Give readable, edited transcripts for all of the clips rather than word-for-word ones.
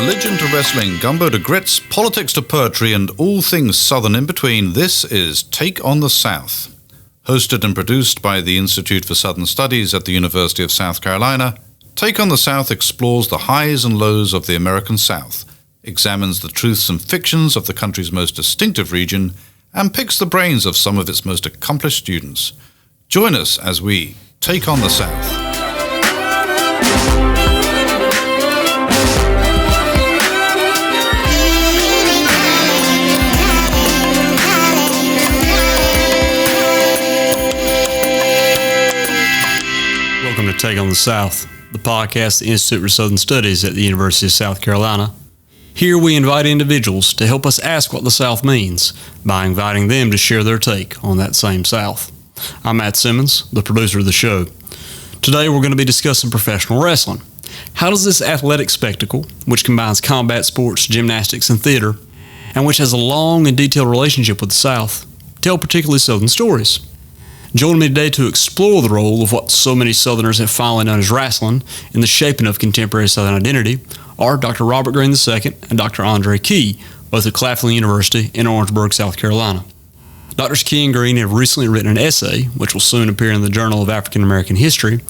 religion to wrestling, gumbo to grits, politics to poetry, and all things Southern in between, this is Take on the South. Hosted and produced by the Institute for Southern Studies at the University of South Carolina, Take on the South explores the highs and lows of the American South, examines the truths and fictions of the country's most distinctive region, and picks the brains of some of its most accomplished students. Join us as we take on the South. Welcome to Take on the South, the podcast of the Institute for Southern Studies at the University of South Carolina. Here we invite individuals to help us ask what the South means by inviting them to share their take on that same South. I'm Matt Simmons, the producer of the show. Today we're going to be discussing professional wrestling. How does this athletic spectacle, which combines combat sports, gymnastics, and theater, and which has a long and detailed relationship with the South, tell particularly Southern stories? Joining me today to explore the role of what so many Southerners have finally known as wrestling in the shaping of contemporary Southern identity are Dr. Robert Green II and Dr. Andre Key, both at Wrasslin University in Orangeburg, South Carolina. Drs. Key and Green have recently written an essay, which will soon appear in the Journal of African American History,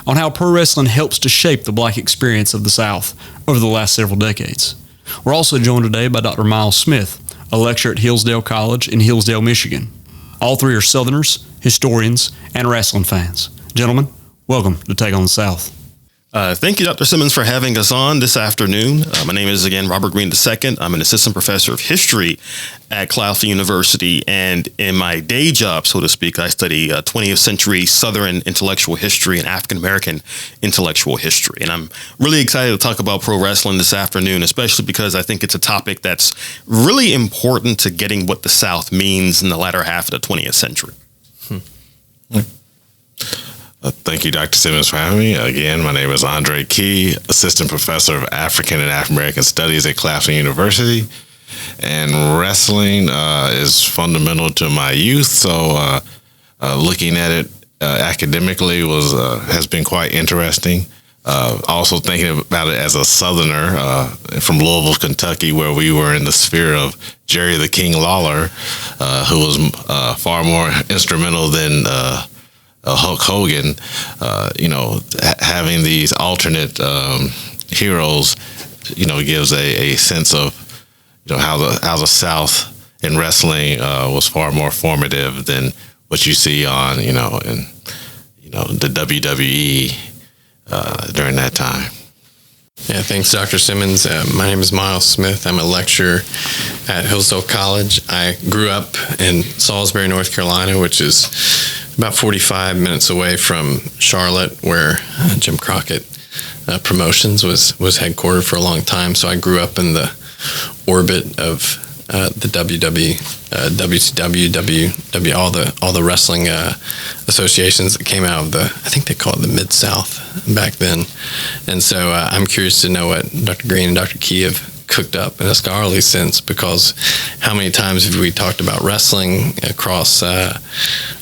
on how pro wrestling helps to shape the Black experience of the South over the last several decades. We're also joined today by Dr. Miles Smith, a lecturer at Hillsdale College in Hillsdale, Michigan. All three are Southerners, historians, and wrestling fans. Gentlemen, welcome to Take on the South. Thank you, Dr. Simmons, for having us on this afternoon. My name is, again, Robert Green II. I'm an assistant professor of history at Wrasslin University, and in my day job, so to speak, I study 20th century Southern intellectual history and African American intellectual history. And I'm really excited to talk about pro wrestling this afternoon, especially because I think it's a topic that's really important to getting what the South means in the latter half of the 20th century. Thank you, Dr. Simmons, for having me. Again, my name is Andre Key, Assistant Professor of African and African American Studies at Wrasslin University. And wrestling is fundamental to my youth, so looking at it academically has been quite interesting. Also thinking about it as a Southerner from Louisville, Kentucky, where we were in the sphere of Jerry the King Lawler, who was far more instrumental than Hulk Hogan. Having these alternate heroes, gives a sense of how the South in wrestling was far more formative than what you see on the WWE during that time. Yeah, thanks, Dr. Simmons. My name is Miles Smith. I'm a lecturer at Hillsdale College. I grew up in Salisbury, North Carolina, which is about 45 minutes away from Charlotte, where Jim Crockett Promotions was headquartered for a long time. So I grew up in the orbit of the WCW, all the wrestling associations that came out of I think they call it the Mid-South back then. And so I'm curious to know what Dr. Green and Dr. Key have cooked up in a scholarly sense, because how many times have we talked about wrestling across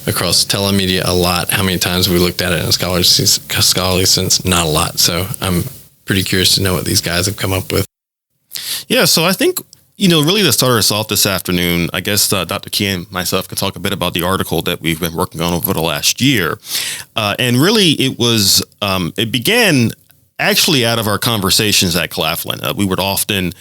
telemedia? A lot. How many times have we looked at it in a scholarly sense? Not a lot. So I'm pretty curious to know what these guys have come up with. Yeah, so I think, really to start us off this afternoon, I guess Dr. Key and myself can talk a bit about the article that we've been working on over the last year. And really it began actually out of our conversations at Wrasslin. We would often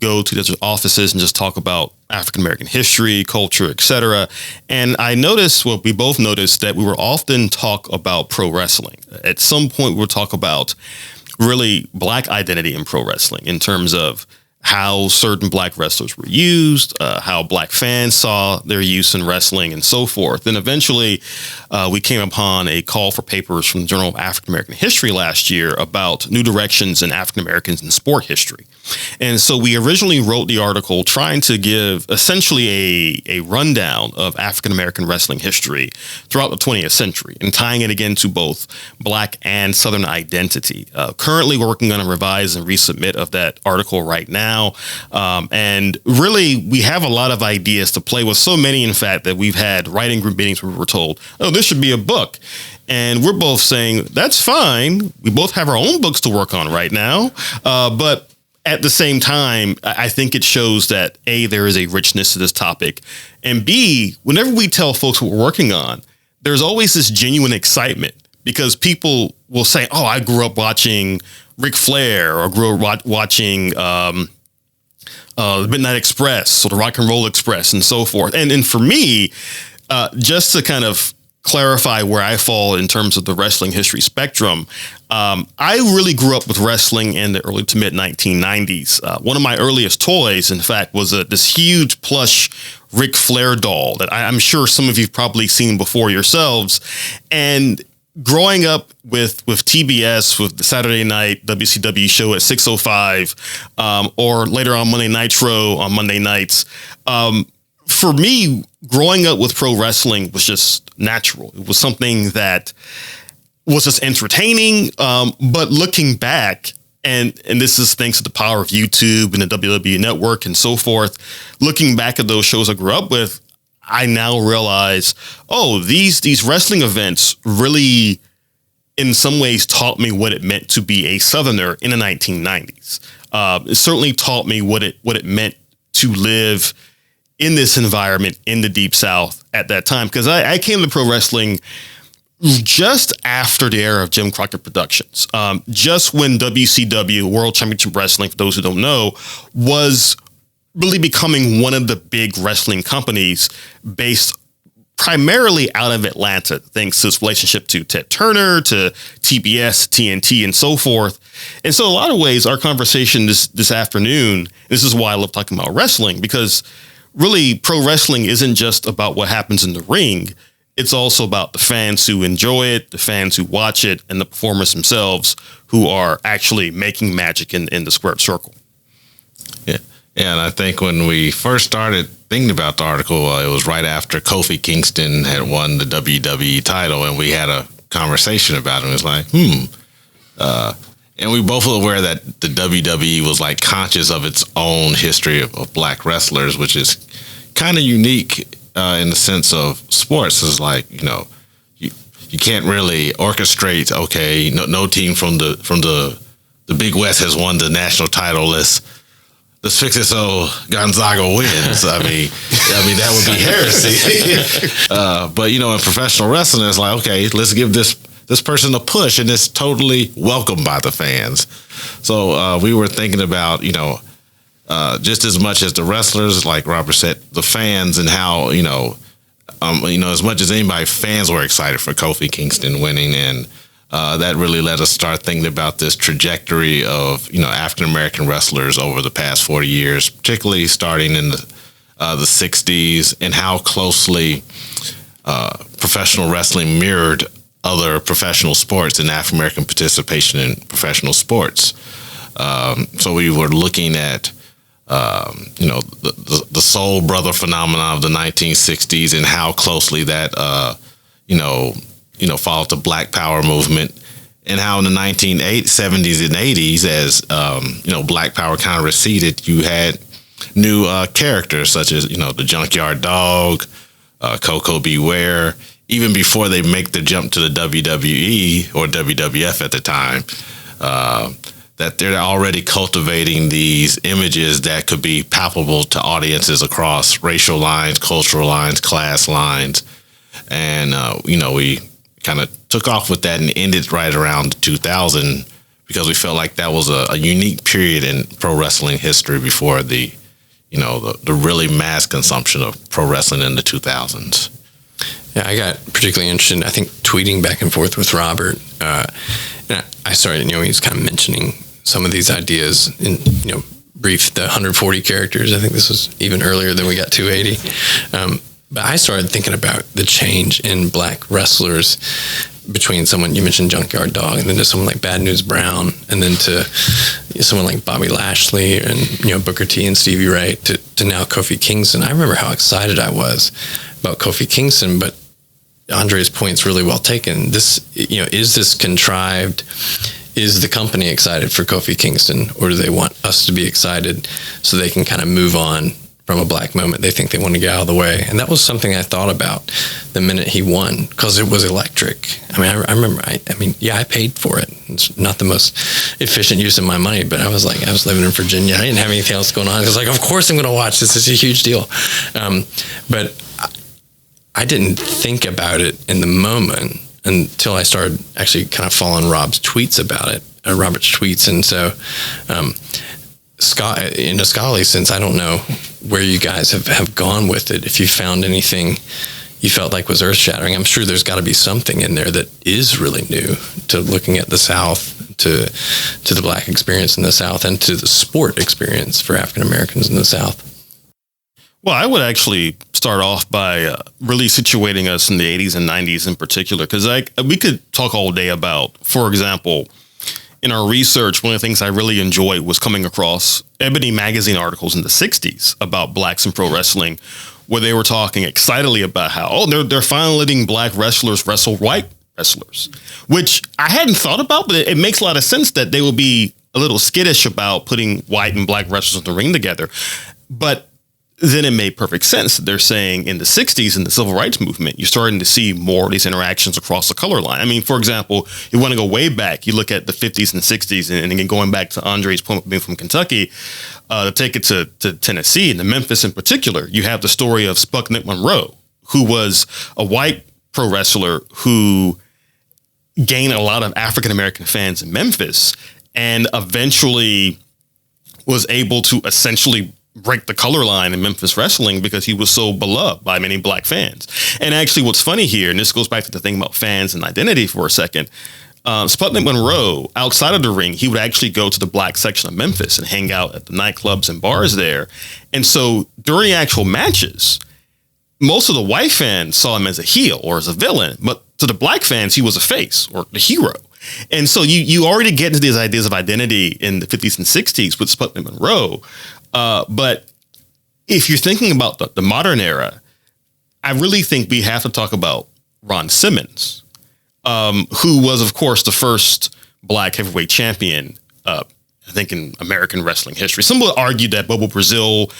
go to the offices and just talk about African American history, culture, etc. And we both noticed that we were often talk about pro wrestling. At some point, we would talk about really Black identity in pro wrestling in terms of how certain Black wrestlers were used, how Black fans saw their use in wrestling, and so forth. And eventually, we came upon a call for papers from the Journal of African American History last year about new directions in African Americans in sport history. And so we originally wrote the article trying to give essentially a rundown of African American wrestling history throughout the 20th century and tying it again to both Black and Southern identity. Currently working on a revise and resubmit of that article right now. And really, we have a lot of ideas to play with, so many, in fact, that we've had writing group meetings where we were told, oh, this should be a book. And we're both saying, that's fine. We both have our own books to work on right now. But at the same time, I think it shows that A, there is a richness to this topic, and B, whenever we tell folks what we're working on, there's always this genuine excitement because people will say, "Oh, I grew up watching Ric Flair, or grew up watching the Midnight Express or the Rock and Roll Express," and so forth. And for me, just to kind of clarify where I fall in terms of the wrestling history spectrum, I really grew up with wrestling in the early to mid 1990s. One of my earliest toys, in fact, was this huge plush Ric Flair doll that I'm sure some of you've probably seen before yourselves. And growing up with TBS, with the Saturday night WCW show at 6:05, or later on Monday Nitro on Monday nights, for me, growing up with pro wrestling was just natural. It was something that was just entertaining. But looking back, and this is thanks to the power of YouTube and the WWE Network and so forth, looking back at those shows I grew up with, I now realize, these wrestling events really, in some ways, taught me what it meant to be a Southerner in the 1990s. It certainly taught me what it meant to live in this environment in the Deep South at that time, because I came to pro wrestling just after the era of Jim Crockett Productions, just when WCW, World Championship Wrestling, for those who don't know, was really becoming one of the big wrestling companies based primarily out of Atlanta, thanks to its relationship to Ted Turner, to TBS, TNT, and so forth. And so in a lot of ways, our conversation this afternoon, this is why I love talking about wrestling, because really pro wrestling isn't just about what happens in the ring. It's also about the fans who enjoy it, the fans who watch it, and the performers themselves who are actually making magic in the squared circle. Yeah. And I think when we first started thinking about the article, it was right after Kofi Kingston had won the WWE title, and we had a conversation about it. It was like, and we both were aware that the WWE was like conscious of its own history of black wrestlers, which is kind of unique in the sense of sports. Is like, you can't really orchestrate. Okay, no team from the Big West has won the national title. Let's fix it so Gonzaga wins. I mean that would be heresy. But in professional wrestling, it's like, okay, let's give this person a push, and it's totally welcomed by the fans. So we were thinking about, just as much as the wrestlers, like Robert said, the fans, and how, as much as anybody, fans were excited for Kofi Kingston winning. And that really let us start thinking about this trajectory of, African-American wrestlers over the past 40 years, particularly starting in the 60s, and how closely professional wrestling mirrored other professional sports and African-American participation in professional sports. So we were looking at, the soul brother phenomenon of the 1960s and how closely that, followed the Black Power movement, and how in the 1970s and 80s, as, Black Power kind of receded, you had new characters such as, the Junkyard Dog, Coco Beware, even before they make the jump to the WWE or WWF at the time, that they're already cultivating these images that could be palpable to audiences across racial lines, cultural lines, class lines. And, we kind of took off with that and ended right around 2000 because we felt like that was a unique period in pro wrestling history before the really mass consumption of pro wrestling in the 2000s. Yeah, I got particularly interested, I think, tweeting back and forth with Robert. And I started, he was kind of mentioning some of these ideas in, brief, the 140 characters. I think this was even earlier than we got 280. But I started thinking about the change in black wrestlers between someone, you mentioned Junkyard Dog, and then to someone like Bad News Brown, and then to someone like Bobby Lashley and, Booker T and Stevie Ray, to now Kofi Kingston. I remember how excited I was about Kofi Kingston, but Andre's point's really well taken. This, is this contrived? Is the company excited for Kofi Kingston, or do they want us to be excited so they can kind of move on from a black moment. They think they want to get out of the way. And that was something I thought about the minute he won, because it was electric. I mean, I remember, I paid for it. It's not the most efficient use of my money, but I was living in Virginia. I didn't have anything else going on. I was like, of course I'm going to watch this. It's a huge deal. But I didn't think about it in the moment until I started actually kind of following Robert's tweets about it. And so, in a scholarly sense, I don't know where you guys have gone with it. If you found anything you felt like was earth-shattering, I'm sure there's got to be something in there that is really new to looking at the South, to the black experience in the South, and to the sport experience for African Americans in the South. Well, I would actually start off by really situating us in the 80s and 90s in particular, because we could talk all day about, for example, in our research, one of the things I really enjoyed was coming across Ebony magazine articles in the 60s about blacks in pro wrestling, where they were talking excitedly about how, they're finally letting black wrestlers wrestle white wrestlers, which I hadn't thought about, but it makes a lot of sense that they would be a little skittish about putting white and black wrestlers in the ring together. But then it made perfect sense. They're saying in the 60s, in the civil rights movement, you're starting to see more of these interactions across the color line. I mean, for example, you want to go way back, you look at the 50s and 60s, and again, going back to Andre's point being from Kentucky, to take it to Tennessee and to Memphis in particular, you have the story of Sputnik Monroe, who was a white pro wrestler who gained a lot of African-American fans in Memphis and eventually was able to essentially break the color line in Memphis wrestling because he was so beloved by many black fans. And actually what's funny here, and this goes back to the thing about fans and identity for a second, Sputnik Monroe, outside of the ring, he would actually go to the black section of Memphis and hang out at the nightclubs and bars there. And so during actual matches, most of the white fans saw him as a heel or as a villain, but to the black fans, he was a face or the hero. And so you already get into these ideas of identity in the 50s and 60s with Sputnik Monroe. But if you're thinking about the modern era, I really think we have to talk about Ron Simmons, who was, of course, the first black heavyweight champion, I think, in American wrestling history. Some would argue that Bobo Brazil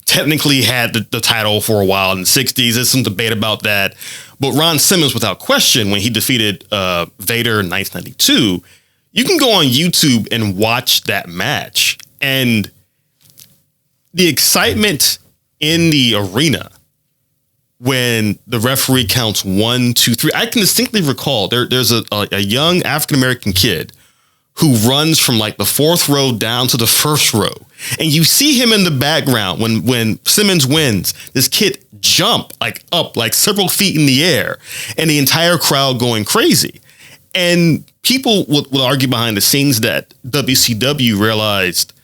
technically had the title for a while in the 60s. There's some debate about that. But Ron Simmons, without question, when he defeated Vader in 1992, you can go on YouTube and watch that match. And the excitement in the arena when the referee counts 1, 2, 3. I can distinctly recall there's a young African-American kid who runs from like the fourth row down to the first row. And you see him in the background when Simmons wins, this kid jump up several feet in the air and the entire crowd going crazy. And people would argue behind the scenes that WCW realized,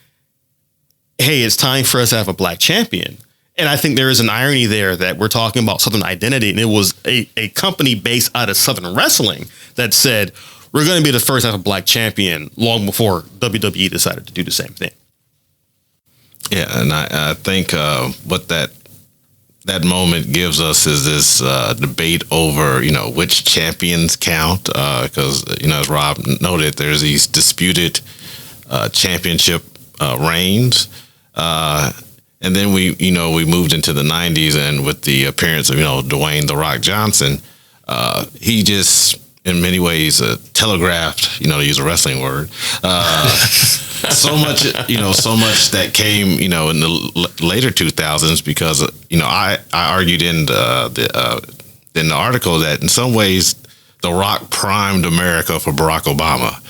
hey, it's time for us to have a black champion. And I think there is an irony there that we're talking about Southern identity, and it was a company based out of Southern wrestling that said, we're going to be the first to have a black champion long before WWE decided to do the same thing. Yeah, and I think what that moment gives us is this debate over, which champions count, because, as Rob noted, there's these disputed championship reigns. And then we moved into the 90s, and with the appearance of, Dwayne "The Rock" Johnson, he just, in many ways, telegraphed, to use a wrestling word, so much that came, in the later 2000s, because, I argued in the article that in some ways, The Rock primed America for Barack Obama.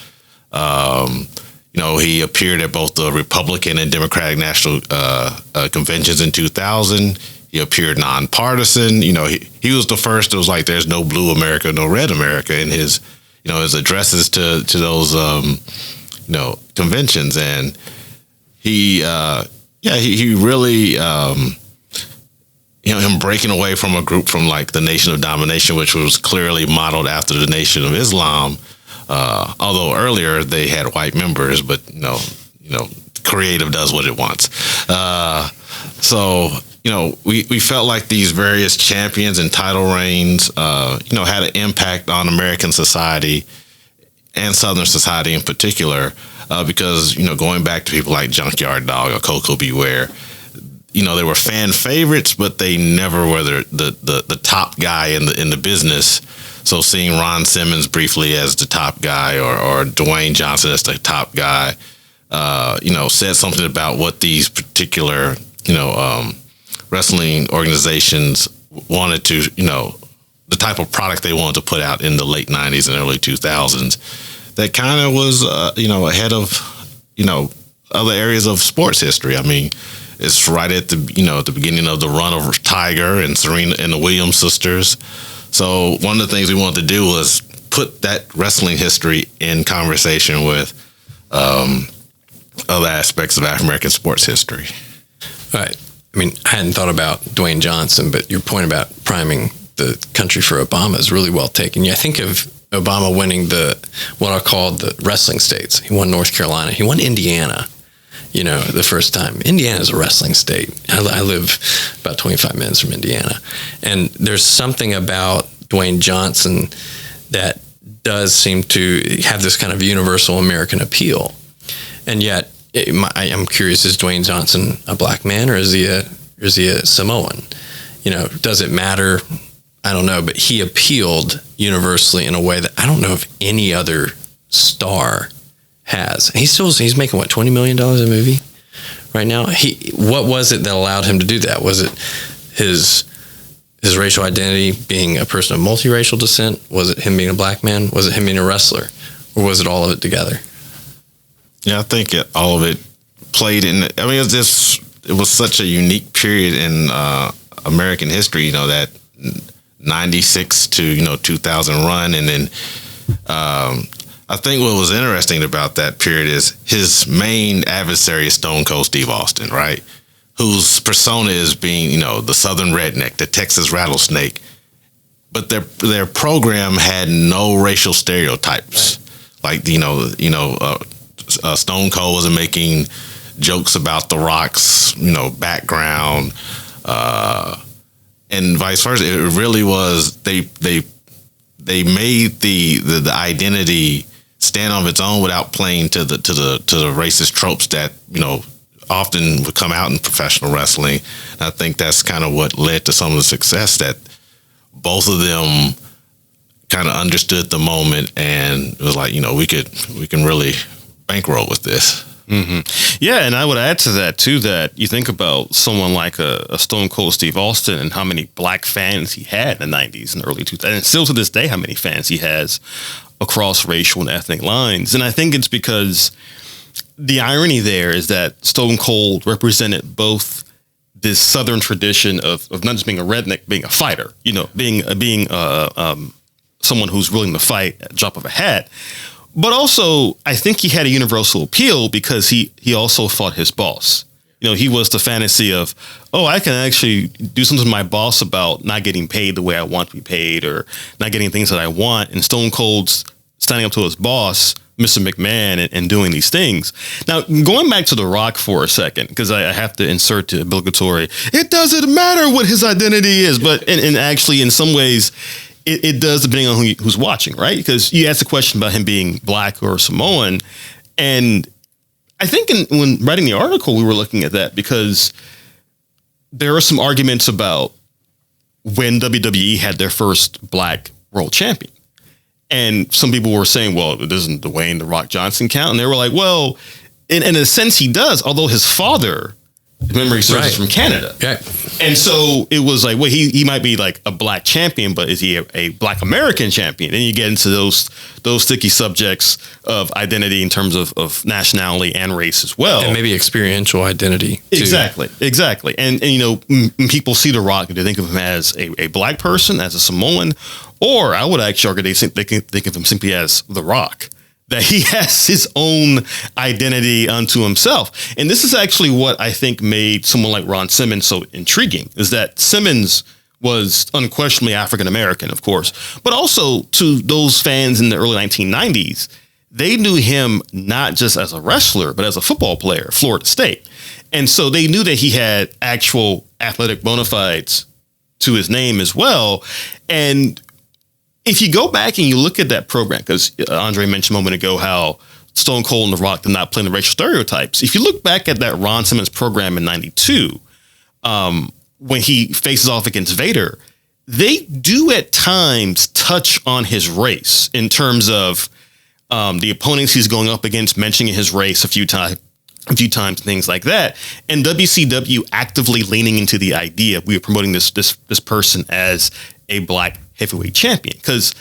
He appeared at both the Republican and Democratic national conventions in 2000. He appeared nonpartisan. He was the first that was like, "There's no blue America, no red America," in his addresses to those conventions. And he really him breaking away from a group from like the Nation of Domination, which was clearly modeled after the Nation of Islam. Although earlier they had white members, but creative does what it wants. So we felt like these various champions and title reigns, had an impact on American society and Southern society in particular, because going back to people like Junkyard Dog or Coco Beware, they were fan favorites, but they never were the top guy in the business. So seeing Ron Simmons briefly as the top guy, or Dwayne Johnson as the top guy, said something about what these particular, wrestling organizations wanted to, the type of product they wanted to put out in the late 90s and early 2000s that kind of was, ahead of, other areas of sports history. I mean, it's right at the beginning of the run of Tiger and Serena and the Williams sisters. So one of the things we wanted to do was put that wrestling history in conversation with other aspects of African American sports history. Right. I mean, I hadn't thought about Dwayne Johnson, but your point about priming the country for Obama is really well taken. Yeah, I think of Obama winning what I call the wrestling states. He won North Carolina. He won Indiana, the first time. Indiana is a wrestling state. I live about 25 minutes from Indiana. And there's something about Dwayne Johnson that does seem to have this kind of universal American appeal. And yet, I'm curious, is Dwayne Johnson a black man, or is he a Samoan? Does it matter? I don't know, but he appealed universally in a way that I don't know if any other star has. He's making what, $20 million a movie right now? What was it that allowed him to do that? Was it his racial identity, being a person of multiracial descent? Was it him being a black man? Was it him being a wrestler? Or was it all of it together? Yeah, I think all of it played in. I mean, it was such a unique period in American history. That 96 to 2000 run, and then I think what was interesting about that period is his main adversary is Stone Cold Steve Austin, right? Whose persona is being the Southern redneck, the Texas rattlesnake, but their program had no racial stereotypes. Like Stone Cold wasn't making jokes about The Rock's background. And vice versa. It really was they made the identity stand on its own without playing to the racist tropes that often would come out in professional wrestling. And I think that's kind of what led to some of the success, that both of them kind of understood the moment, and it was like we can really bankroll with this. Mm-hmm. Yeah, and I would add to that too, that you think about someone like a Stone Cold Steve Austin and how many black fans he had in the 90s and early 2000s, and still to this day how many fans he has across racial and ethnic lines. And I think it's because the irony there is that Stone Cold represented both this Southern tradition of not just being a redneck, being a fighter, being someone who's willing to fight at the drop of a hat. But also, I think he had a universal appeal because he also fought his boss. He was the fantasy of, I can actually do something to my boss about not getting paid the way I want to be paid, or not getting things that I want. And Stone Cold's standing up to his boss, Mr. McMahon, and doing these things. Now, going back to The Rock for a second, because I have to insert the obligatory, it doesn't matter what his identity is, but and actually in some ways, it does, depending on who's watching, right? Because you asked a question about him being black or Samoan, and I think when writing the article, we were looking at that because there are some arguments about when WWE had their first black world champion. And some people were saying, well, doesn't Dwayne "The Rock" Johnson count? And they were like, well, in a sense he does, although his father, if memory serves, is from Canada. Yeah. And so it was like, well, he might be like a black champion, but is he a black American champion? Then you get into those sticky subjects of identity in terms of nationality and race as well. And maybe experiential identity too. Exactly. And when people see The Rock, they think of him as a black person, as a Samoan, or I would actually argue they can think of him simply as The Rock, that he has his own identity unto himself. And this is actually what I think made someone like Ron Simmons so intriguing, is that Simmons was unquestionably African-American, of course, but also to those fans in the early 1990s, they knew him not just as a wrestler, but as a football player at Florida State. And so they knew that he had actual athletic bona fides to his name as well. And if you go back and you look at that program, because Andre mentioned a moment ago how Stone Cold and The Rock did not play in the racial stereotypes. If you look back at that Ron Simmons program in 92, when he faces off against Vader, they do at times touch on his race in terms of the opponents he's going up against, mentioning his race a few times, things like that. And WCW actively leaning into the idea we are promoting this person as a black heavyweight champion, because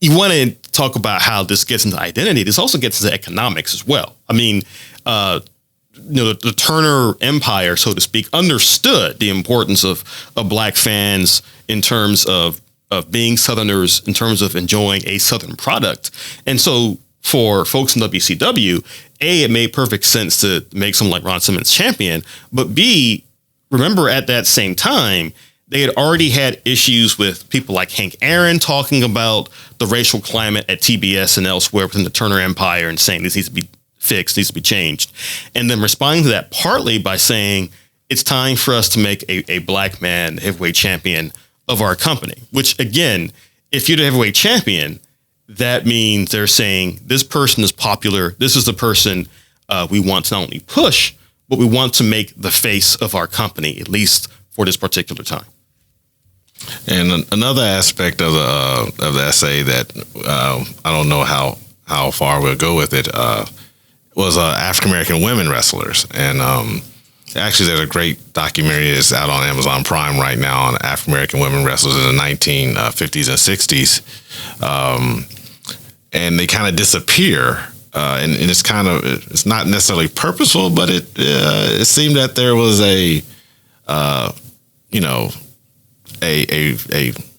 you want to talk about how this gets into identity. This also gets into economics as well. I mean, the Turner Empire, so to speak, understood the importance of black fans in terms of being Southerners, in terms of enjoying a Southern product. And so for folks in WCW, A, it made perfect sense to make someone like Ron Simmons champion, but B, remember at that same time, they had already had issues with people like Hank Aaron talking about the racial climate at TBS and elsewhere within the Turner Empire and saying this needs to be fixed, needs to be changed. And then responding to that partly by saying it's time for us to make a black man heavyweight champion of our company, which again, if you're the heavyweight champion, that means they're saying this person is popular. This is the person we want to not only push, but we want to make the face of our company, at least for this particular time. And another aspect of the essay that I don't know how far we'll go with it was African American women wrestlers, and actually there's a great documentary that's out on Amazon Prime right now on African American women wrestlers in the 1950s and 60s, and they kind of disappear. And it's not necessarily purposeful, but it seemed that there was a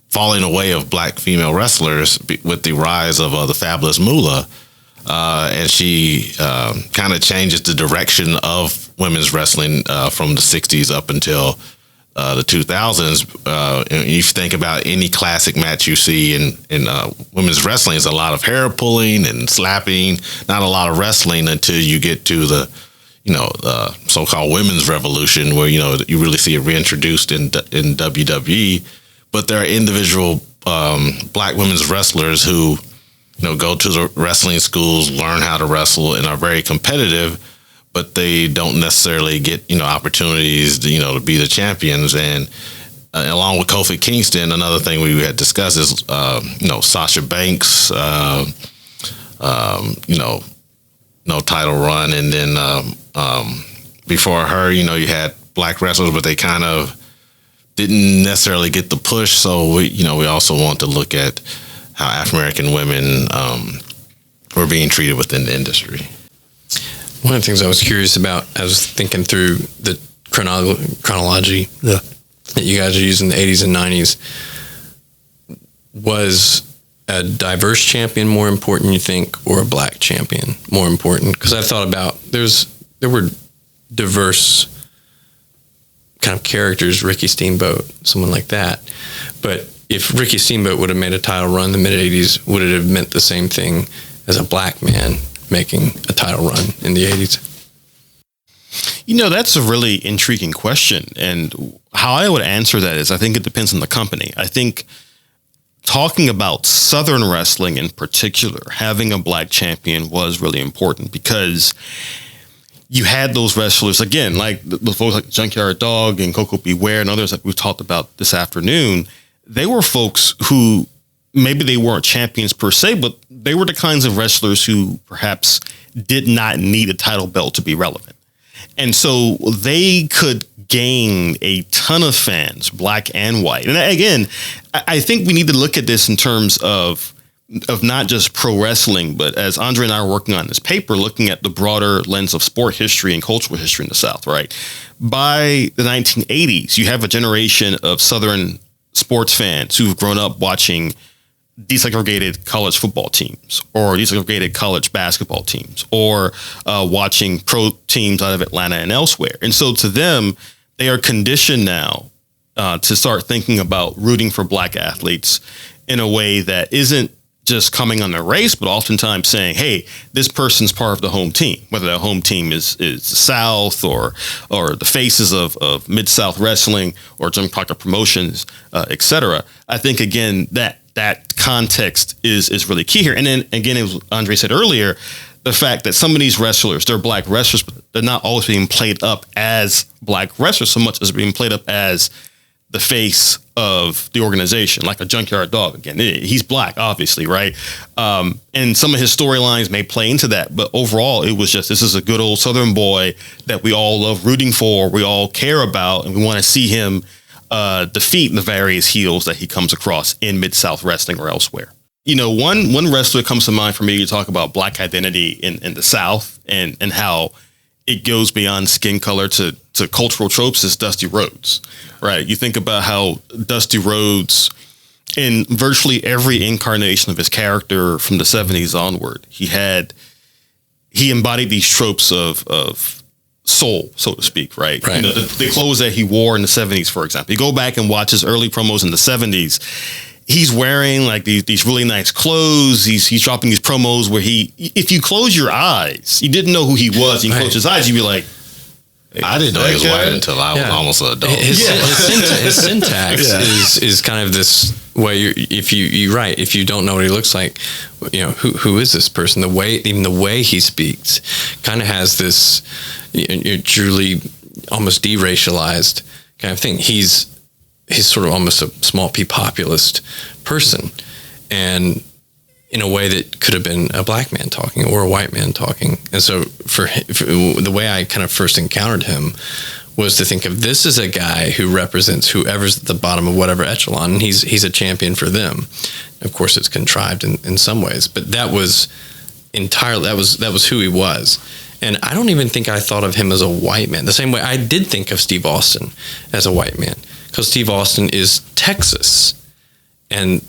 falling away of black female wrestlers with the rise of the Fabulous Moolah, and she kind of changes the direction of women's wrestling from the 60s up until the 2000s. And if you think about any classic match you see in women's wrestling, it's a lot of hair pulling and slapping, not a lot of wrestling until you get to the so-called women's revolution, where you really see it reintroduced in WWE. But there are individual black women's wrestlers who go to the wrestling schools, learn how to wrestle, and are very competitive, but they don't necessarily get opportunities to be the champions. And along with Kofi Kingston, another thing we had discussed is Sasha Banks, no title run, and then before her, you had black wrestlers, but they kind of didn't necessarily get the push. So we also want to look at how African American women were being treated within the industry. One of the things I was curious about, I was thinking through the chronology that you guys are using in the 80s and 90s. Was a diverse champion more important, you think, or a black champion more important? Because I thought about there were diverse kind of characters, Ricky Steamboat, someone like that. But if Ricky Steamboat would have made a title run in the mid-'80s, would it have meant the same thing as a black man making a title run in the 80s? That's a really intriguing question. And how I would answer that is I think it depends on the company. I think talking about Southern wrestling in particular, having a black champion was really important, because you had those wrestlers, again, like the folks like Junkyard Dog and Coco Beware and others that we've talked about this afternoon. They were folks who maybe they weren't champions per se, but they were the kinds of wrestlers who perhaps did not need a title belt to be relevant. And so they could gain a ton of fans, black and white. And again, I think we need to look at this in terms of not just pro wrestling, but as Andre and I are working on this paper, looking at the broader lens of sport history and cultural history in the South, right? By the 1980s, you have a generation of Southern sports fans who've grown up watching desegregated college football teams or desegregated college basketball teams or watching pro teams out of Atlanta and elsewhere. And so to them, they are conditioned now to start thinking about rooting for black athletes in a way that isn't just coming on the race, but oftentimes saying, hey, this person's part of the home team, whether that home team is the South or the faces of Mid-South Wrestling or Jim Crockett Promotions, et cetera. I think, again, that context is really key here. And then, again, as Andre said earlier, the fact that some of these wrestlers, they're black wrestlers, but they're not always being played up as black wrestlers so much as being played up as the face of the organization, like a Junkyard Dog. Again, he's black, obviously, right? And some of his storylines may play into that, but overall, it was just, this is a good old Southern boy that we all love rooting for, we all care about, and we want to see him defeat the various heels that he comes across in Mid-South Wrestling or elsewhere. You know, one wrestler comes to mind for me to talk about black identity in the South and how it goes beyond skin color to cultural tropes is Dusty Rhodes, right? You think about how Dusty Rhodes, in virtually every incarnation of his character from the 70s onward, he embodied these tropes of soul, so to speak, right? You know, the clothes that he wore in the 70s, for example. You go back and watch his early promos in the 70s, he's wearing like these really nice clothes. He's dropping these promos where if you close your eyes, you didn't know who he was. You close his eyes, you'd be like, I didn't know he was white until I was almost an adult. His syntax is kind of this way. If you don't know what he looks like, you know, who is this person? Even the way he speaks kind of has this truly almost deracialized kind of thing. He's sort of almost a small p populist person, and in a way that could have been a black man talking or a white man talking. And so for the way I kind of first encountered him was to think of this as a guy who represents whoever's at the bottom of whatever echelon, and he's a champion for them. Of course, it's contrived in some ways, but that was entirely, that was who he was. And I don't even think I thought of him as a white man, the same way I did think of Steve Austin as a white man, because Steve Austin is Texas. And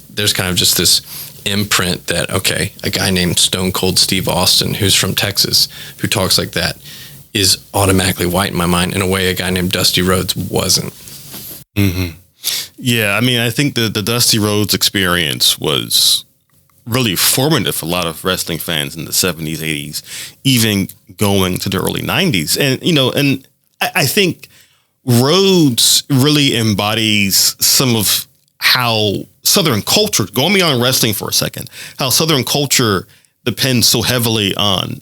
there's kind of just this imprint that, okay, a guy named Stone Cold Steve Austin, who's from Texas, who talks like that, is automatically white in my mind, in a way a guy named Dusty Rhodes wasn't. Mm-hmm. Yeah, I mean, I think the Dusty Rhodes experience was really formative for a lot of wrestling fans in the 70s, 80s, even going to the early 90s. And, you know, and I think Rhodes really embodies some of how Southern culture, going beyond wrestling for a second, how Southern culture depends so heavily on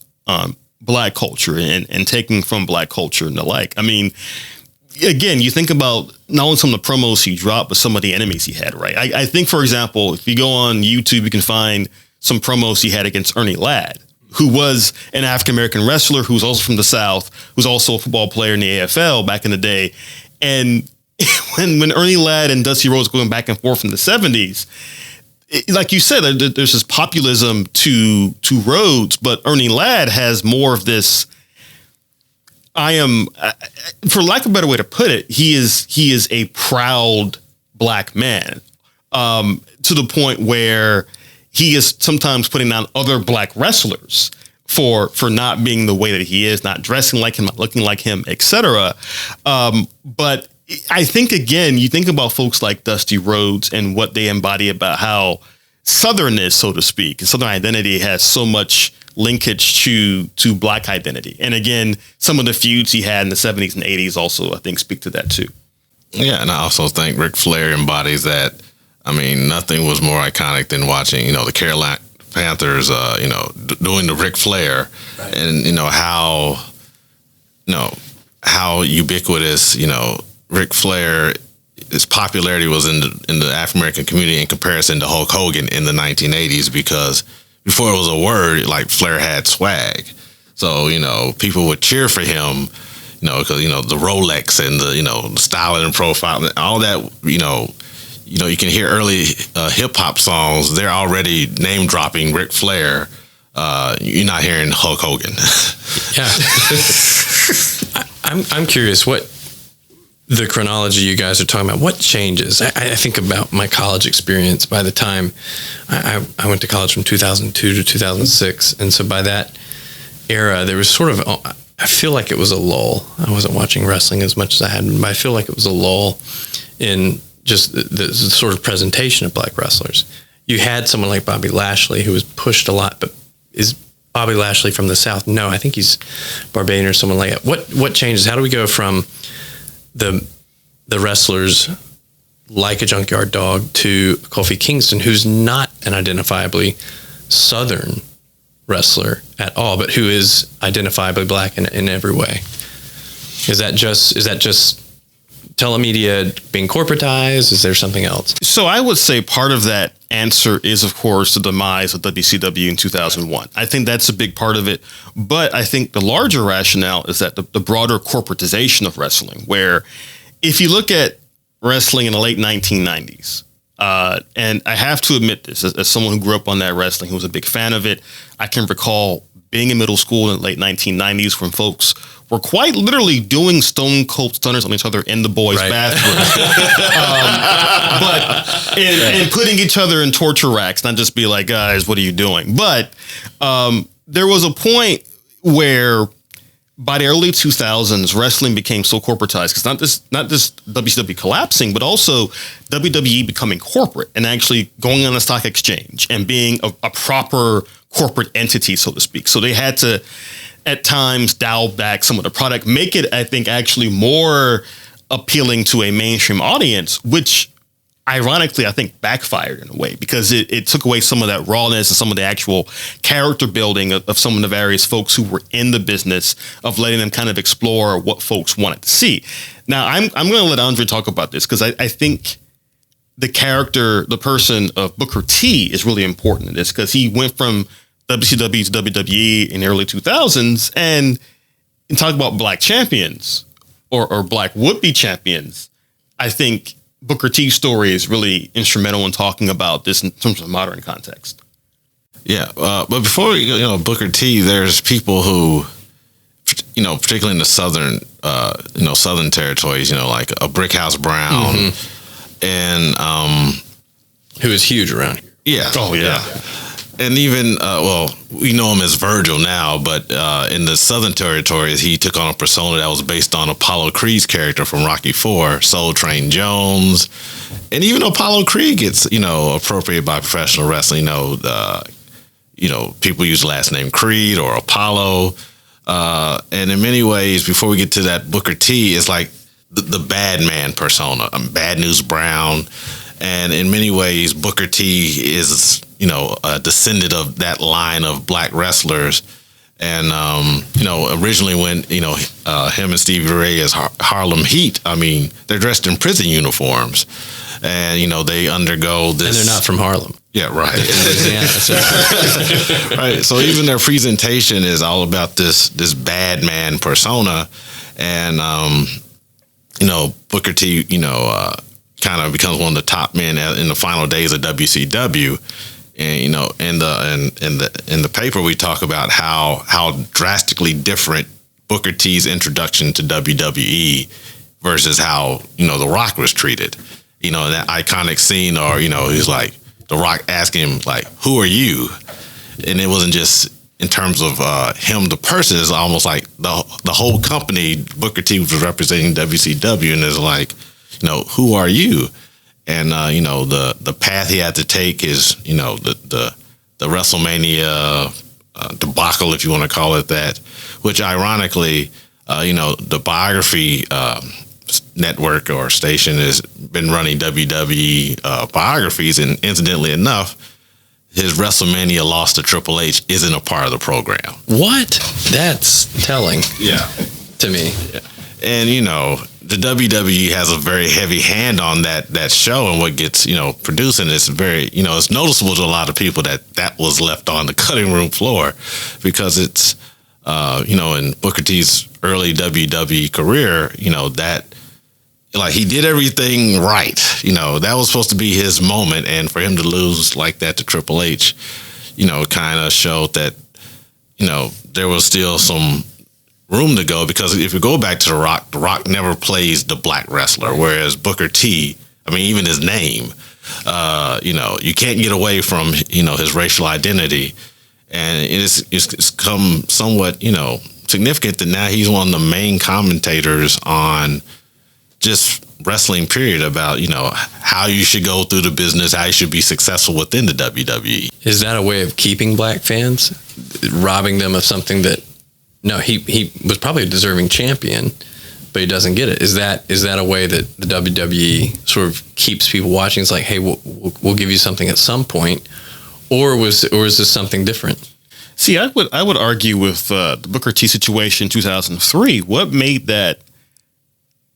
black culture and taking from black culture and the like. I mean, again, you think about not only some of the promos he dropped, but some of the enemies he had, right? I think, for example, if you go on YouTube, you can find some promos he had against Ernie Ladd, who was an African-American wrestler, who was also from the South, who's also a football player in the AFL back in the day. And when Ernie Ladd and Dusty Rhodes going back and forth in the 70s, like you said, there's this populism to Rhodes, but Ernie Ladd has more of this, for lack of a better way to put it, he is a proud black man, to the point where he is sometimes putting down other black wrestlers for not being the way that he is, not dressing like him, not looking like him, etc. But I think, again, you think about folks like Dusty Rhodes and what they embody about how Southern is, so to speak, and Southern identity has so much linkage to black identity. And again, some of the feuds he had in the 70s and 80s also, I think, speak to that too. Yeah, and I also think Ric Flair embodies that. I mean, nothing was more iconic than watching, the Carolina Panthers, doing the Ric Flair, right. And how ubiquitous, Ric Flair, his popularity was in the African American community in comparison to Hulk Hogan in the 1980s, because before it was a word, like, Flair had swag. So, people would cheer for him, because, the Rolex and the style and profile, all that, you can hear early hip hop songs. They're already name dropping Ric Flair. You're not hearing Hulk Hogan. Yeah. I'm curious what the chronology you guys are talking about, what changes? I think about my college experience. By the time I went to college from 2002 to 2006. And so by that era, there was sort of, I feel like it was a lull. I wasn't watching wrestling as much as I had, but I feel like it was a lull in just the sort of presentation of black wrestlers. You had someone like Bobby Lashley, who was pushed a lot, but is Bobby Lashley from the South? No, I think he's Barbadian or someone like that. What changes? How do we go from the wrestlers like a Junkyard Dog to Kofi Kingston, who's not an identifiably Southern wrestler at all, but who is identifiably black in every way. Is that just telemedia being corporatized? Is there something else? So I would say part of that answer is, of course, the demise of WCW in 2001. I think that's a big part of it. But I think the larger rationale is that the broader corporatization of wrestling, where if you look at wrestling in the late 1990s, and I have to admit this, as someone who grew up on that wrestling, who was a big fan of it, I can recall being in middle school in the late 1990s when folks were quite literally doing Stone Cold Stunners on each other in the boys' bathroom. And putting each other in torture racks, not just be like, guys, what are you doing? But there was a point where by the early 2000s, wrestling became so corporatized, because not just WCW collapsing, but also WWE becoming corporate and actually going on a stock exchange and being a proper corporate entity, so to speak. So they had to, at times, dial back some of the product, make it, I think, actually more appealing to a mainstream audience, which ironically, I think backfired in a way, because it took away some of that rawness and some of the actual character building of some of the various folks who were in the business, of letting them kind of explore what folks wanted to see. Now, I'm going to let Andre talk about this, because I think the character, the person of Booker T is really important in this, because he went from WCW to WWE in the early 2000s, and talk about black champions or black would-be champions. I think Booker T's story is really instrumental in talking about this in terms of modern context. Yeah, but before Booker T, there's people who, particularly in the southern, southern territories, like a Brickhouse Brown, and who is huge around here. Yeah. Oh yeah. And even, we know him as Virgil now, but in the Southern Territories, he took on a persona that was based on Apollo Creed's character from Rocky IV, Soul Train Jones. And even Apollo Creed gets, appropriated by professional wrestling. People use the last name Creed or Apollo. And in many ways, before we get to that, Booker T is like the bad man persona. Bad News Brown. And in many ways, Booker T is, a descendant of that line of black wrestlers. And, originally when, him and Stevie Ray as Harlem Heat, they're dressed in prison uniforms. And, they undergo this. And they're not from Harlem. Yeah, right. Right. So even their presentation is all about this bad man persona. And, Booker T, kind of becomes one of the top men in the final days of WCW. And in the paper we talk about how drastically different Booker T's introduction to WWE versus how The Rock was treated. That iconic scene, or he's like The Rock asking him like, "Who are you?" And it wasn't just in terms of him the person. It's almost like the whole company. Booker T was representing WCW, and it's like, who are you? And the path he had to take is the WrestleMania debacle, if you want to call it that, which ironically the Biography network or station has been running WWE biographies, and incidentally enough, his WrestleMania loss to Triple H isn't a part of the program. What? That's telling. Yeah, to me. Yeah. And the WWE has a very heavy hand on that show and what gets produced, and it's very it's noticeable to a lot of people that was left on the cutting room floor, because it's in Booker T's early WWE career, that like he did everything right, that was supposed to be his moment, and for him to lose like that to Triple H, kind of showed that there was still some room to go, because if you go back to The Rock never plays the black wrestler, whereas Booker T, even his name, you can't get away from his racial identity, and it's come somewhat significant that now he's one of the main commentators on just wrestling period, about how you should go through the business, how you should be successful within the WWE. Is that a way of keeping black fans, robbing them of something that? No, he was probably a deserving champion, but he doesn't get it. Is that a way that the WWE sort of keeps people watching? It's like, hey, we'll give you something at some point, or is this something different? See, I would argue with the Booker T situation in 2003. What made that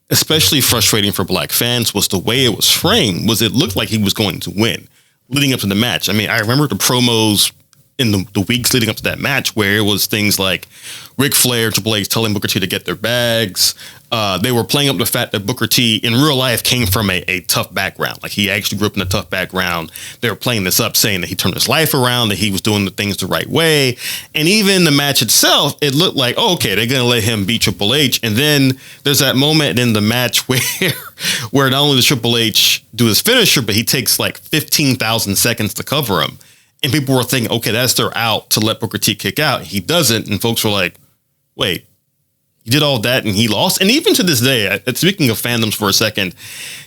especially frustrating for black fans was the way it was framed. Was it looked like he was going to win leading up to the match. I mean, I remember the promos in the weeks leading up to that match where it was things like Ric Flair, Triple H telling Booker T to get their bags. They were playing up the fact that Booker T in real life came from a tough background. Like he actually grew up in a tough background. They were playing this up saying that he turned his life around, that he was doing the things the right way. And even the match itself, it looked like, oh, okay, they're going to let him beat Triple H. And then there's that moment in the match where not only does Triple H do his finisher, but he takes like 15,000 seconds to cover him. And people were thinking, okay, that's their out to let Booker T kick out. He doesn't. And folks were like, wait, he did all that and he lost. And even to this day, speaking of fandoms for a second,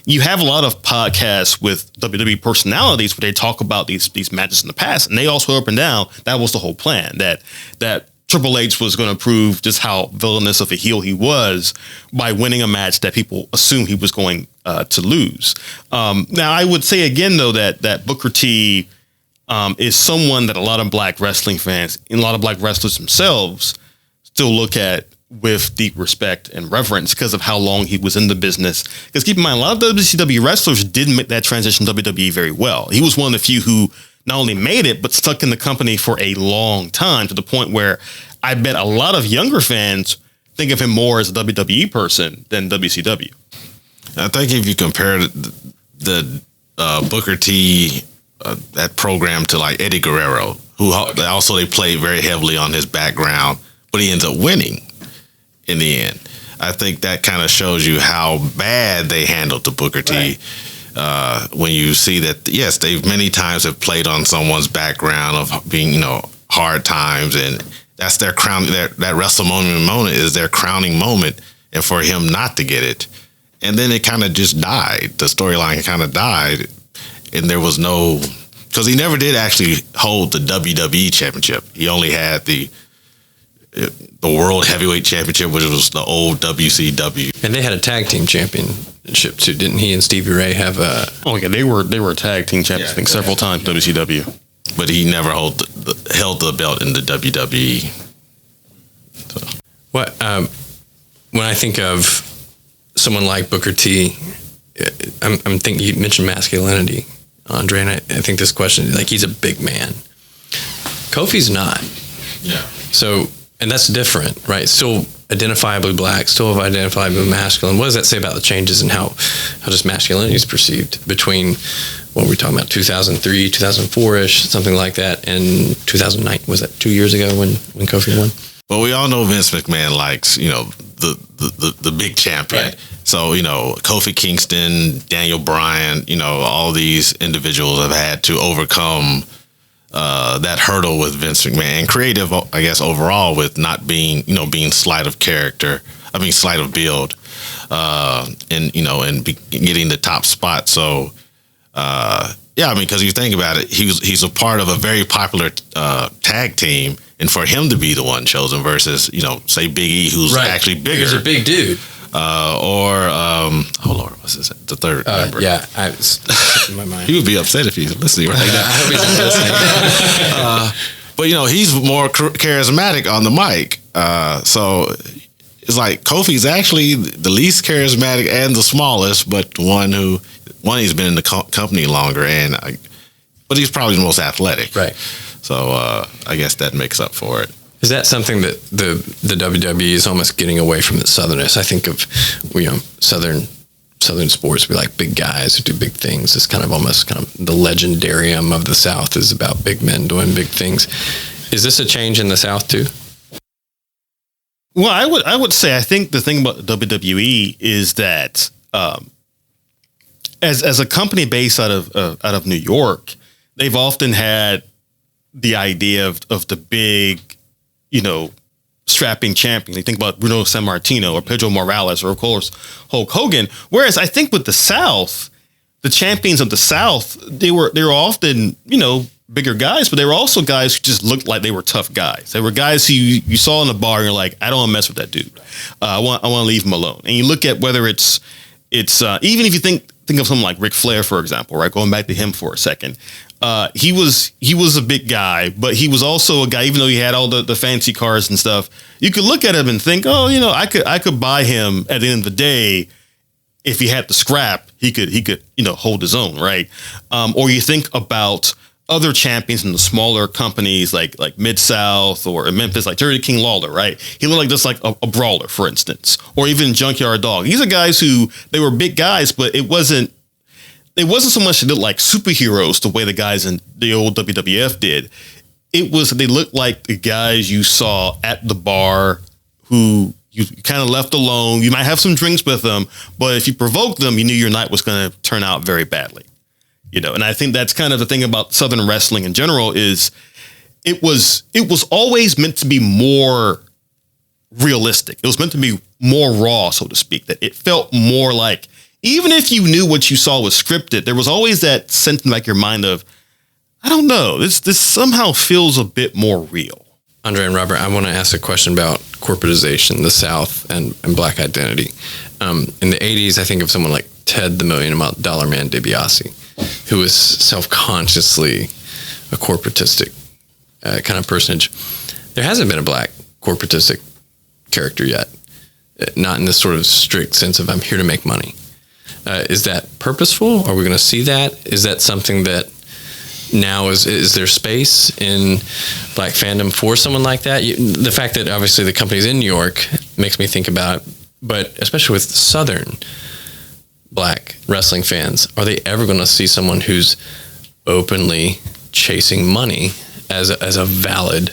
you have a lot of podcasts with WWE personalities where they talk about these matches in the past. And they all swear up and down that was the whole plan, that Triple H was going to prove just how villainous of a heel he was by winning a match that people assumed he was going to lose. Now, I would say again, though, that Booker T is someone that a lot of black wrestling fans and a lot of black wrestlers themselves still look at with deep respect and reverence because of how long he was in the business. Because keep in mind, a lot of WCW wrestlers didn't make that transition to WWE very well. He was one of the few who not only made it, but stuck in the company for a long time, to the point where I bet a lot of younger fans think of him more as a WWE person than WCW. I think if you compare the Booker T that program to like Eddie Guerrero, who also they played very heavily on his background, but he ends up winning in the end. I think that kind of shows you how bad they handled the Booker T. When you see that, yes, they many times have played on someone's background of being, hard times, and that's their crown. That WrestleMania moment is their crowning moment, and for him not to get it, and then it kind of just died. The storyline kind of died. And there was no, because he never did actually hold the WWE championship. He only had the World Heavyweight Championship, which was the old WCW. And they had a tag team championship too, didn't he and Stevie Ray have a? Oh yeah, they were tag team champions, I think, several times WCW. But he never held the belt in the WWE. So. What when I think of someone like Booker T, I'm thinking you mentioned masculinity, Andre, and I think this question, like, he's a big man. Kofi's not. Yeah. So, and that's different, right? Still identifiably black, still identifiably masculine. What does that say about the changes in how just masculinity is perceived between what we're talking about, 2003, 2004-ish, something like that, and 2009? Was that 2 years ago when Kofi won? Well, we all know Vince McMahon likes, the big champion. Right. So, Kofi Kingston, Daniel Bryan, all these individuals have had to overcome that hurdle with Vince McMahon, and creative, I guess, overall, with not being, being slight of character. I mean, slight of build, and getting the top spot. So, because you think about it, he's a part of a very popular tag team, and for him to be the one chosen versus, say Big E, who's actually bigger. He's a big dude. Oh Lord, what's this? The third member. Yeah, it's in my mind. He would be upset if he's listening right now. I hope he's not listening. But he's more charismatic on the mic. So it's like Kofi's actually the least charismatic and the smallest, but one he's been in the company longer, but he's probably the most athletic. Right. So I guess that makes up for it. Is that something that the WWE is almost getting away from the Southerners? I think of, Southern sports, we like big guys who do big things. It's kind of the legendarium of the South is about big men doing big things. Is this a change in the South too? Well, I would say I think the thing about WWE is that as a company based out of New York, they've often had the idea of the big, strapping champion. They think about Bruno Sammartino or Pedro Morales or, of course, Hulk Hogan. Whereas I think with the South, the champions of the South, they were often, bigger guys, but they were also guys who just looked like they were tough guys. They were guys who you saw in the bar and you're like, I don't want to mess with that dude. I want to leave him alone. And you look at whether it's even if you think of someone like Ric Flair, for example, right? Going back to him for a second. he was a big guy, but he was also a guy, even though he had all the fancy cars and stuff, you could look at him and think, oh, I could buy him at the end of the day. If he had the scrap, he could, hold his own. Right. Or you think about other champions in the smaller companies like Mid-South or in Memphis, like Jerry King Lawler, right? He looked like just like a brawler, for instance, or even Junkyard Dog. These are guys who, they were big guys, but it wasn't so much they looked like superheroes the way the guys in the old WWF did. It was, they looked like the guys you saw at the bar who you kind of left alone. You might have some drinks with them, but if you provoked them, you knew your night was going to turn out very badly. And I think that's kind of the thing about Southern wrestling in general is it was always meant to be more realistic. It was meant to be more raw, so to speak, that it felt more like, even if you knew what you saw was scripted, there was always that sense in like your mind of, I don't know, this somehow feels a bit more real. Andre and Robert, I want to ask a question about corporatization, the South, and Black identity. In the 80s, I think of someone like Ted the $1 Million Man DiBiase, who was self-consciously a corporatistic kind of personage. There hasn't been a black corporatistic character yet, not in this sort of strict sense of I'm here to make money. Is that purposeful? Are we going to see that? Is that something that now is there space in black fandom for someone like that? The fact that obviously the company's in New York makes me think about, but especially with Southern black wrestling fans, are they ever going to see someone who's openly chasing money as a valid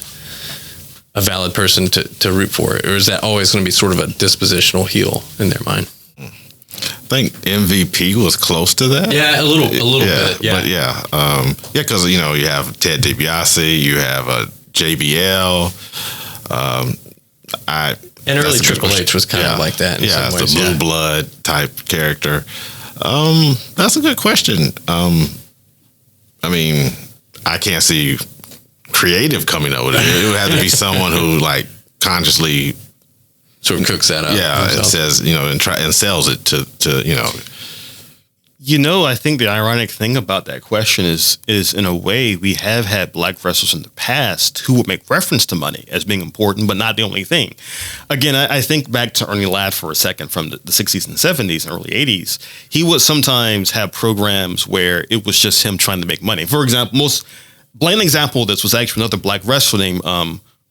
person to root for? Or is that always going to be sort of a dispositional heel in their mind? I think MVP was close to that. Yeah, a little bit. Yeah, but because you have Ted DiBiase, you have a JBL. And early Triple H was kind of like that. In some ways. The blue blood type character. That's a good question. I mean, I can't see creative coming up with it. It would have to be someone who like consciously sort of cooks that up. Yeah, himself. It says, and sells it to. I think the ironic thing about that question is in a way we have had black wrestlers in the past who would make reference to money as being important, but not the only thing. Again, I think back to Ernie Ladd for a second from the 60s and 70s and early 80s. He would sometimes have programs where it was just him trying to make money. For example, most blatant example of this was actually another black wrestler named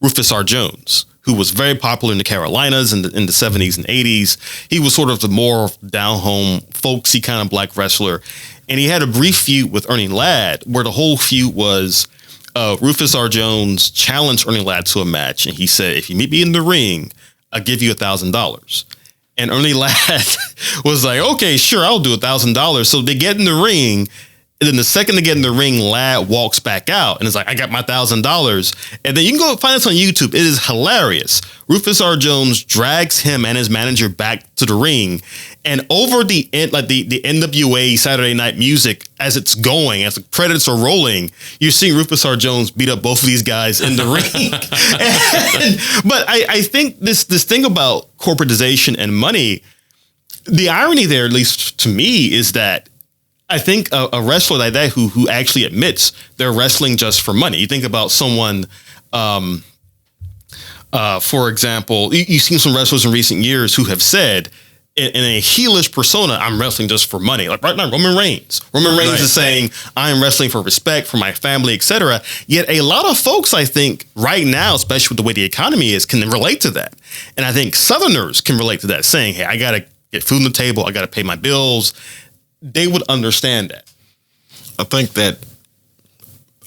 Rufus R. Jones, who was very popular in the Carolinas in the 70s and 80s. He was sort of the more down-home, folksy kind of black wrestler. And he had a brief feud with Ernie Ladd where the whole feud was Rufus R. Jones challenged Ernie Ladd to a match. And he said, if you meet me in the ring, I'll give you $1,000. And Ernie Ladd was like, okay, sure, I'll do $1,000. So they get in the ring. And then the second they get in the ring, Ladd walks back out and it's like, I got my $1,000. And then you can go find this on YouTube. It is hilarious. Rufus R. Jones drags him and his manager back to the ring. And over the NWA Saturday Night Music, as it's going, as the credits are rolling, you're seeing Rufus R. Jones beat up both of these guys in the ring. But I think this thing about corporatization and money, the irony there, at least to me, is that I think a wrestler like that who actually admits they're wrestling just for money. You think about someone, for example, you've seen some wrestlers in recent years who have said in a heelish persona, I'm wrestling just for money. Like right now, Roman Reigns. Roman Reigns is saying, I'm wrestling for respect, for my family, etc. Yet a lot of folks, I think, right now, especially with the way the economy is, can relate to that. And I think Southerners can relate to that, saying, hey, I got to get food on the table. I got to pay my bills. They would understand that. I think that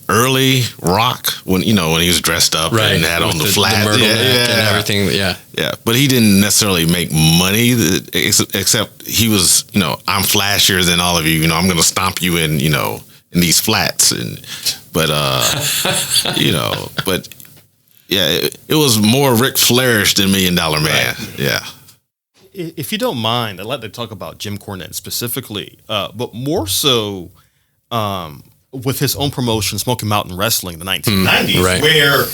early Rock, when he was dressed up and had on the flat and everything, yeah. But he didn't necessarily make money, except he was, I'm flashier than all of you. I'm going to stomp you in these flats, but it was more Ric Flairish than $1 Million Man. Right. Yeah. If you don't mind, I'd like to talk about Jim Cornette specifically, but more so with his own promotion, Smoky Mountain Wrestling, in the 1990s, where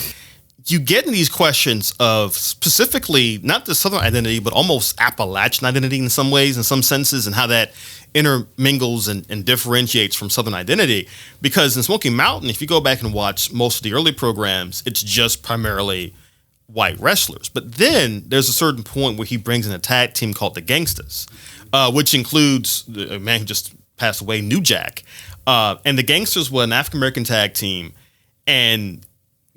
you get in these questions of specifically not the Southern identity, but almost Appalachian identity in some ways, in some senses, and how that intermingles and differentiates from Southern identity. Because in Smoky Mountain, if you go back and watch most of the early programs, it's just primarily white wrestlers. But then there's a certain point where he brings in a tag team called the Gangstas, which includes the man who just passed away, New Jack. And the Gangstas were an African-American tag team. And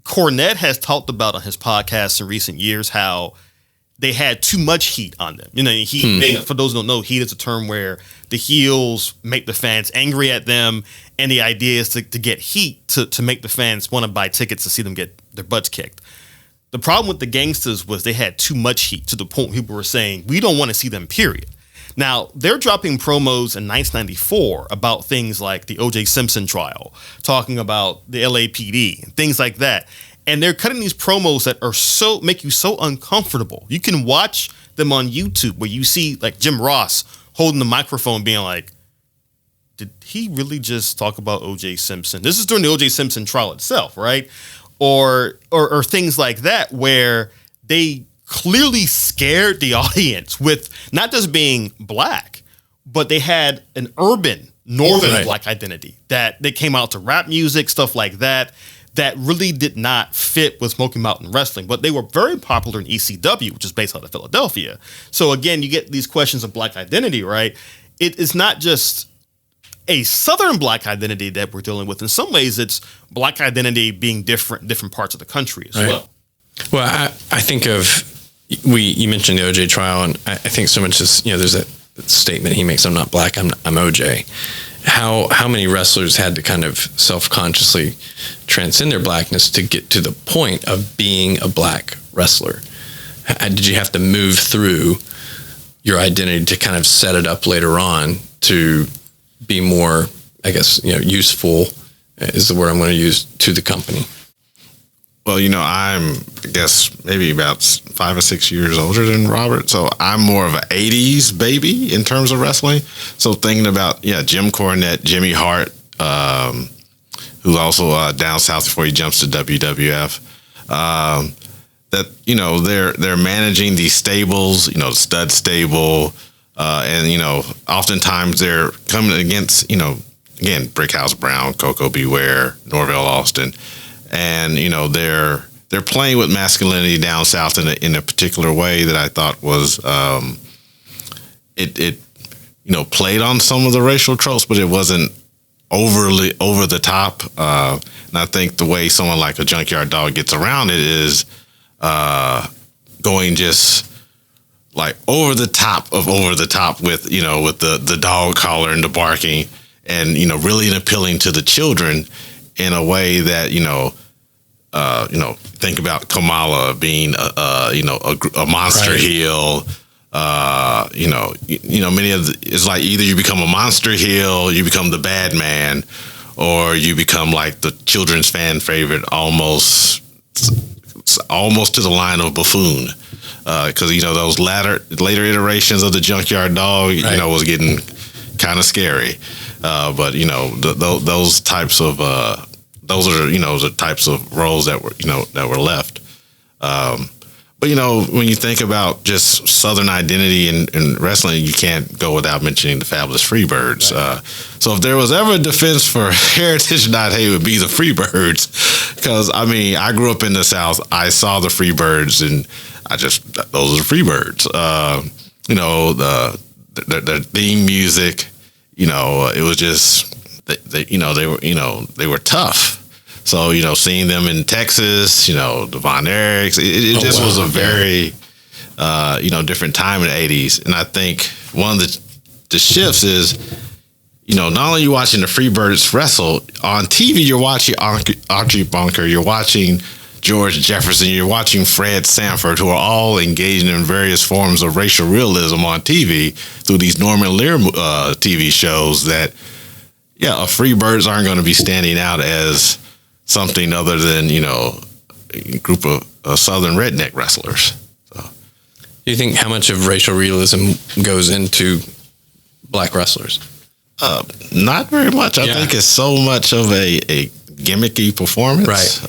Cornette has talked about on his podcast in recent years how they had too much heat on them. You know, heat, for those who don't know, heat is a term where the heels make the fans angry at them. And the idea is to get heat to make the fans want to buy tickets to see them get their butts kicked. The problem with the Gangstas was they had too much heat to the point people were saying, we don't want to see them, period. Now, they're dropping promos in 1994 about things like the O.J. Simpson trial, talking about the LAPD and things like that. And they're cutting these promos that are make you so uncomfortable. You can watch them on YouTube where you see like Jim Ross holding the microphone being like, did he really just talk about O.J. Simpson? This is during the O.J. Simpson trial itself, right? Or things like that where they clearly scared the audience with not just being black, but they had an urban northern black identity that they came out to rap music, stuff like that really did not fit with Smoky Mountain Wrestling. But they were very popular in ECW, which is based out of Philadelphia. So again, you get these questions of black identity, right? It is not just a Southern black identity that we're dealing with. In some ways, it's black identity being different in different parts of the country as well. Well, I think of, you mentioned the OJ trial, and I think so much as, there's that statement he makes, I'm not black, I'm OJ. How many wrestlers had to kind of self-consciously transcend their blackness to get to the point of being a black wrestler? Did you have to move through your identity to kind of set it up later on to be more, I guess, useful is the word I'm going to use, to the company? Well, I'm, I guess, maybe about 5 or 6 years older than Robert. So I'm more of an 80s baby in terms of wrestling. So thinking about, Jim Cornette, Jimmy Hart, who's also down south before he jumps to WWF, that, they're managing these stables, the stud stable, and, oftentimes they're coming against, again, Brickhouse Brown, Coco Beware, Norvell Austin. And, they're playing with masculinity down south in a particular way that I thought was, it played on some of the racial tropes, but it wasn't overly over the top. And I think the way someone like a Junkyard Dog gets around it is going just like over the top with, with the dog collar and the barking and, really appealing to the children in a way that, think about Kamala being a monster heel. Many of it's like either you become a monster heel, you become the bad man, or you become like the children's fan favorite, almost to the line of buffoon. Because those later iterations of the Junkyard Dog, was getting kind of scary. But those types of those are the types of roles that were left. But when you think about just Southern identity in wrestling, you can't go without mentioning the Fabulous Freebirds. Right. So if there was ever a defense for heritage, it would be the Freebirds. Because I grew up in the South. I saw the Freebirds, and those are the Freebirds. The theme music. It was just they were tough. So, seeing them in Texas, the Von Erichs, it just was a very, different time in the 80s. And I think one of the shifts is, not only are you watching the Freebirds wrestle, on TV, you're watching Archie Bunker, you're watching George Jefferson, you're watching Fred Sanford, who are all engaging in various forms of racial realism on TV through these Norman Lear TV shows that, Freebirds aren't going to be standing out as something other than, a group of Southern redneck wrestlers. So. Do you think how much of racial realism goes into black wrestlers? Not very much. I think it's so much of a gimmicky performance. Right.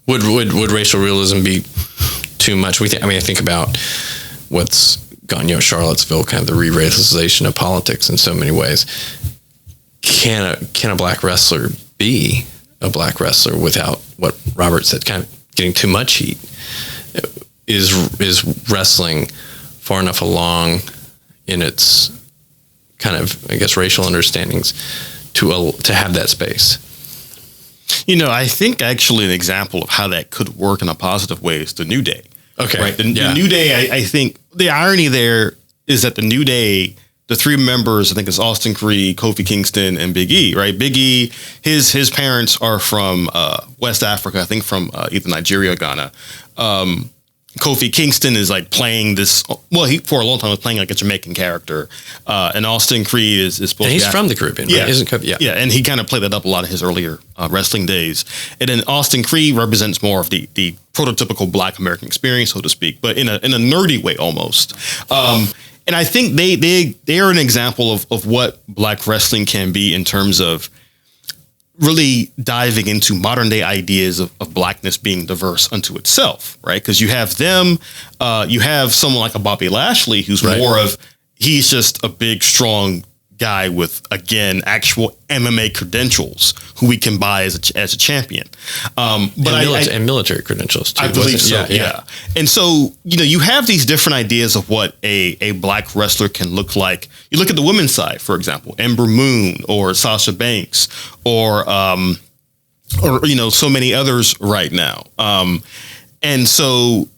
Would racial realism be too much? I think about what's gone, Charlottesville, kind of the re-racialization of politics in so many ways. Can a black wrestler be a black wrestler without what Robert said, kind of getting too much heat? Is wrestling far enough along in its kind of, I guess, racial understandings to have that space? I think actually an example of how that could work in a positive way is the New Day. Okay. Right. The New Day, I think the irony there is that the New Day, the three members, I think it's Austin Creed, Kofi Kingston, and Big E, right? Big E, his parents are from West Africa, I think from either Nigeria or Ghana. Kofi Kingston is like playing this, he for a long time was playing like a Jamaican character. And Austin Creed is supposed to be. He's from the Caribbean, right? Isn't Kofi? Yeah, and he kind of played that up a lot in his earlier wrestling days. And then Austin Creed represents more of the prototypical Black American experience, so to speak, but in a nerdy way almost. And I think they are an example of what Black wrestling can be in terms of really diving into modern day ideas of Blackness being diverse unto itself, right? Because you have them, you have someone like a Bobby Lashley who's more of, he's just a big, strong guy with, again, actual MMA credentials who we can buy as a champion. And military credentials too. I believe so, yeah. And so, you have these different ideas of what a Black wrestler can look like. You look at the women's side, for example, Ember Moon or Sasha Banks or so many others right now. And so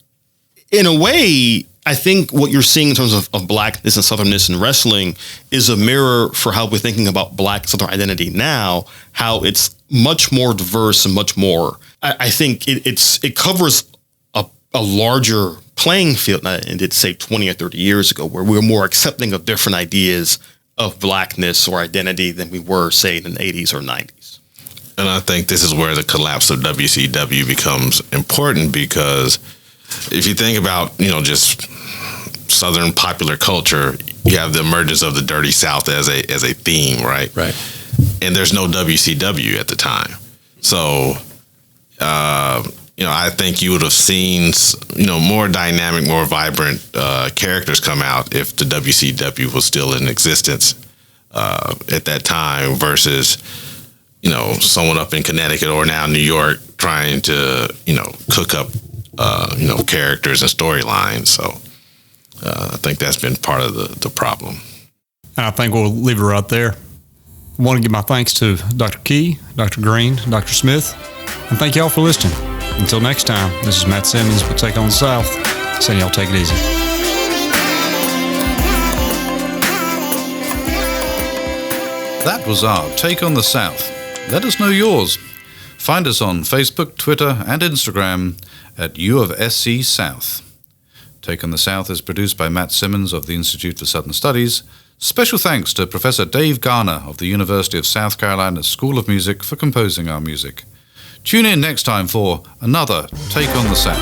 in a way, I think what you're seeing in terms of Blackness and Southernness in wrestling is a mirror for how we're thinking about Black Southern identity now, how it's much more diverse and much more, I think it covers a larger playing field than it did, say, 20 or 30 years ago, where we were more accepting of different ideas of Blackness or identity than we were, say, in the 80s or 90s. And I think this is where the collapse of WCW becomes important, because if you think about, just Southern popular culture, you have the emergence of the Dirty South as a theme, right? Right. And there's no WCW at the time. So, I think you would have seen, more dynamic, more vibrant characters come out if the WCW was still in existence at that time versus, someone up in Connecticut or now New York trying to, cook up, characters and storylines. So I think that's been part of the problem. And I think we'll leave it right there. I want to give my thanks to Dr. Key, Dr. Green, Dr. Smith, and thank y'all for listening. Until next time, this is Matt Simmons with Take on the South, saying y'all take it easy. That was our Take on the South. Let us know yours. Find us on Facebook, Twitter, and Instagram at U of SC South. Take on the South is produced by Matt Simmons of the Institute for Southern Studies. Special thanks to Professor Dave Garner of the University of South Carolina School of Music for composing our music. Tune in next time for another Take on the South.